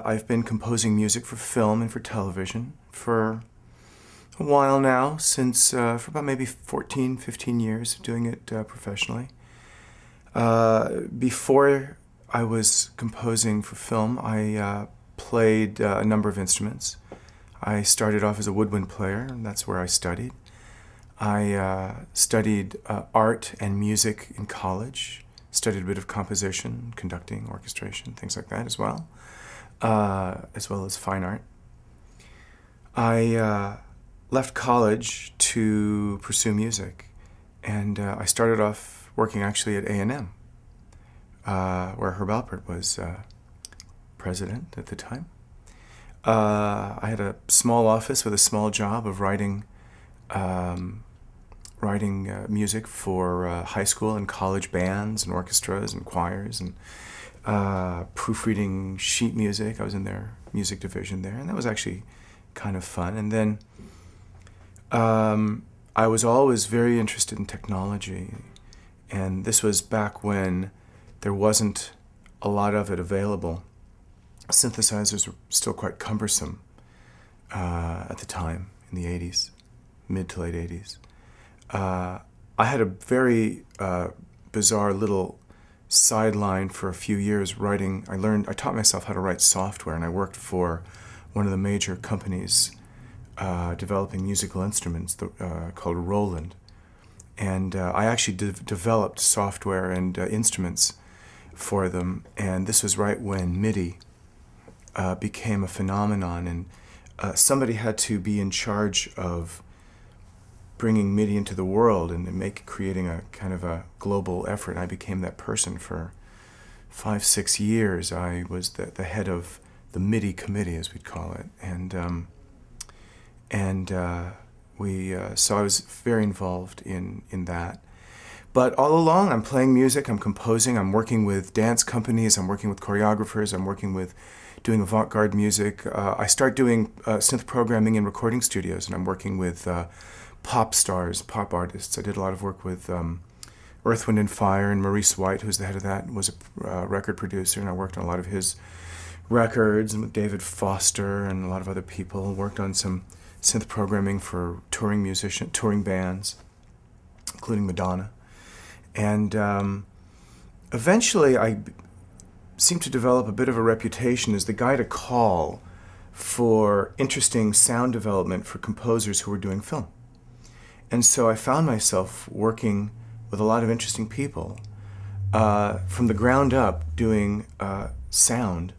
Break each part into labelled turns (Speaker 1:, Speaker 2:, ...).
Speaker 1: I've been composing music for film and for television for a while now, for about maybe 14, 15 years of doing it professionally. Before I was composing for film, I played a number of instruments. I started off as a woodwind player, and that's where I studied. I studied art and music in college, studied a bit of composition, conducting, orchestration, things like that as well as fine art. I left college to pursue music, and I started off working actually at A&M, where Herb Alpert was president at the time. I had a small office with a small job of writing music for high school and college bands and orchestras and choirs, and proofreading sheet music. I was in their music division there, and that was actually kind of fun. And then I was always very interested in technology, and this was back when there wasn't a lot of it available. Synthesizers were still quite cumbersome at the time, in the 80s, mid to late 80s. I had a very bizarre little sideline for a few years writing. I taught myself how to write software, and I worked for one of the major companies developing musical instruments called Roland. And I actually developed software and instruments for them, and this was right when MIDI became a phenomenon, and somebody had to be in charge of bringing MIDI into the world and creating a kind of a global effort. And I became that person for 5-6 years. I was the head of the MIDI committee, as we'd call it, so I was very involved in that. But all along, I'm playing music, I'm composing, I'm working with dance companies, I'm working with choreographers, I'm working with doing avant-garde music. I start doing synth programming in recording studios, and I'm working with pop stars, pop artists. I did a lot of work with Earth, Wind & Fire, and Maurice White, who's the head of that, was a record producer, and I worked on a lot of his records, and with David Foster and a lot of other people. Worked on some synth programming for touring bands, including Madonna. And eventually I seemed to develop a bit of a reputation as the guy to call for interesting sound development for composers who were doing film. And so I found myself working with a lot of interesting people from the ground up, doing sound,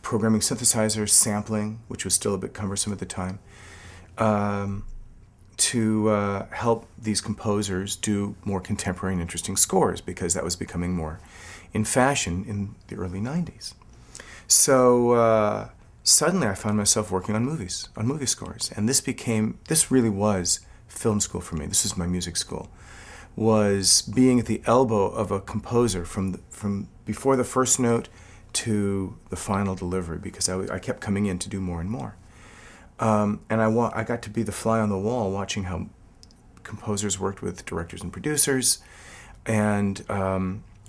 Speaker 1: programming synthesizers, sampling, which was still a bit cumbersome at the time, to help these composers do more contemporary and interesting scores, because that was becoming more in fashion in the early 90s. So suddenly I found myself working on movies, on movie scores, and this really was film school for me. This is my music school, was being at the elbow of a composer from before the first note to the final delivery, because I kept coming in to do more and more. And I got to be the fly on the wall watching how composers worked with directors and producers, and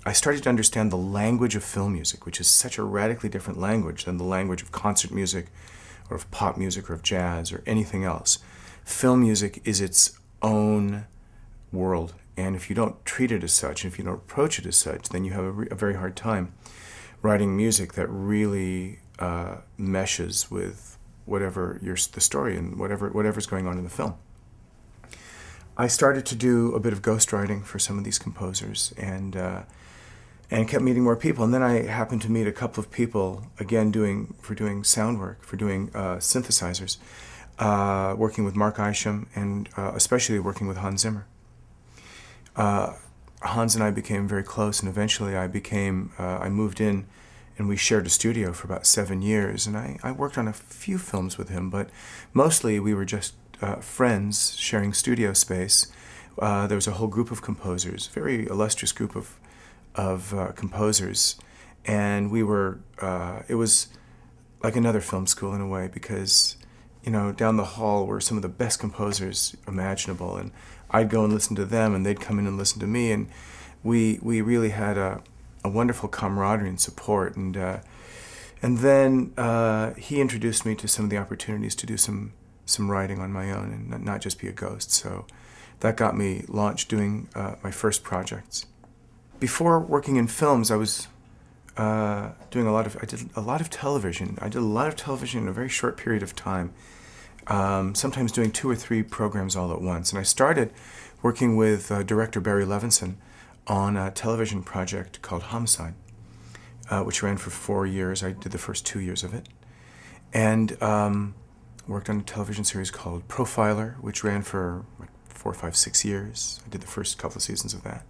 Speaker 1: I started to understand the language of film music, which is such a radically different language than the language of concert music or of pop music or of jazz or anything else. Film music is its own world, and if you don't treat it as such, and if you don't approach it as such, then you have a very hard time writing music that really meshes with whatever the story and whatever's going on in the film. I started to do a bit of ghostwriting for some of these composers, and kept meeting more people. And then I happened to meet a couple of people, again, doing sound work, for doing synthesizers, working with Mark Isham, and especially working with Hans Zimmer. Hans and I became very close, and eventually I moved in, and we shared a studio for about 7 years, and I worked on a few films with him, but mostly we were just friends sharing studio space. There was a whole group of composers, very illustrious group of composers, and it was like another film school in a way, because down the hall were some of the best composers imaginable, and I'd go and listen to them, and they'd come in and listen to me, and we really had a wonderful camaraderie and support, and And then he introduced me to some of the opportunities to do some writing on my own and not just be a ghost. So that got me launched doing my first projects. Before working in films, I was I did a lot of television. I did a lot of television in a very short period of time, sometimes doing 2 or 3 programs all at once. And I started working with director Barry Levinson on a television project called Homicide, which ran for 4 years. I did the first 2 years of it. And worked on a television series called Profiler, which ran for like 4, 5, 6 years. I did the first couple of seasons of that.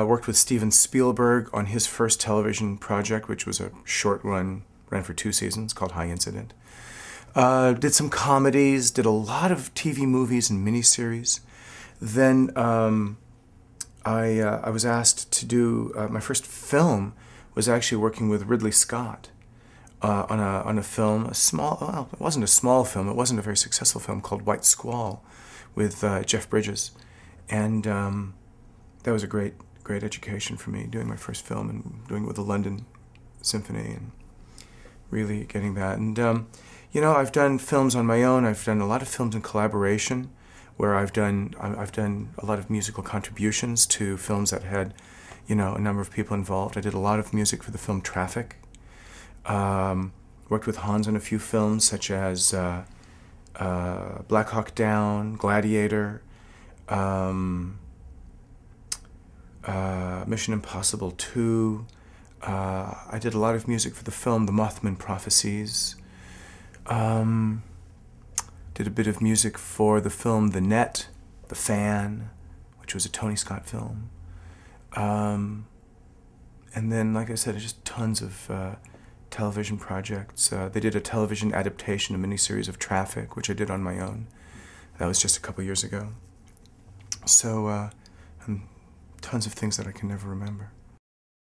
Speaker 1: Worked with Steven Spielberg on his first television project, which was a short run, ran for 2 seasons, called High Incident. Did some comedies, did a lot of TV movies and miniseries. Then I was asked to do, my first film was actually working with Ridley Scott on a film, well, it wasn't a small film, it wasn't a very successful film, called White Squall with Jeff Bridges. And that was a great education for me, doing my first film and doing it with the London Symphony and really getting that. And, you know, I've done films on my own. I've done a lot of films in collaboration where I've done a lot of musical contributions to films that had, you know, a number of people involved. I did a lot of music for the film Traffic. Worked with Hans on a few films such as Black Hawk Down, Gladiator, Mission Impossible 2. I did a lot of music for the film The Mothman Prophecies. Did a bit of music for the film The Net, The Fan, which was a Tony Scott film. And then, like I said, just tons of television projects. They did a television adaptation, a miniseries of Traffic, which I did on my own. That was just a couple years ago. So, tons of things that I can never remember.